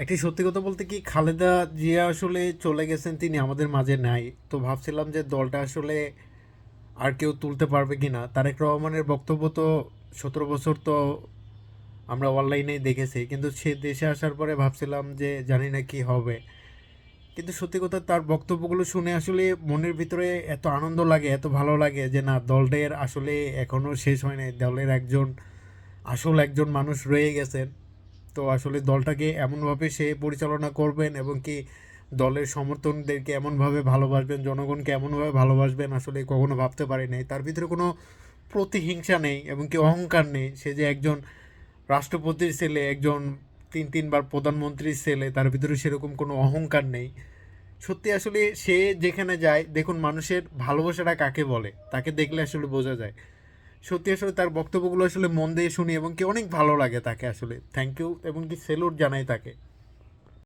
একটি সত্যি কথা বলতে কি, খালেদা জিয়া আসলে চলে গেছেন, তিনি আমাদের মাঝে নাই। তো ভাবছিলাম যে দলটা আসলে আর কেউ তুলতে পারবে কি না। তারেক রহমানের বক্তব্য তো 17 বছর তো আমরা অনলাইনেই দেখেছি, কিন্তু সে দেশে আসার পরে ভাবছিলাম যে জানি না কি হবে। কিন্তু সত্যি কথা, তার বক্তব্যগুলো শুনে আসলে মনের ভিতরে এত আনন্দ লাগে, এত ভালো লাগে যে না, দলটার আসলে এখনও শেষ হয় নাই। দলের একজন আসল একজন মানুষ রয়ে গেছেন। তো আসলে দলটাকে এমনভাবে সে পরিচালনা করবেন এবং কি দলের সমর্থকদেরকে এমনভাবে ভালোবাসবেন, জনগণকে এমনভাবে ভালোবাসবেন, আসলে কখনো ভাবতে পারি নাই। তার ভিতরে কোনো প্রতিহিংসা নেই এবং কি অহংকার নেই। সে যে একজন রাষ্ট্রপতির ছেলে, একজন তিনবার প্রধানমন্ত্রীর ছেলে, তার ভিতরে সেরকম কোনো অহংকার নেই। সত্যি আসলে সে যেখানে যায়, দেখুন মানুষের ভালোবাসাটা কাকে বলে, তাকে দেখলে আসলে বোঝা যায়। সত্যি আসলে তার বক্তব্যগুলো আসলে মন দিয়ে শুনি এবং কি অনেক ভালো লাগে তাকে। আসলে থ্যাংক ইউ এবং কি সেলুট জানাই তাকে।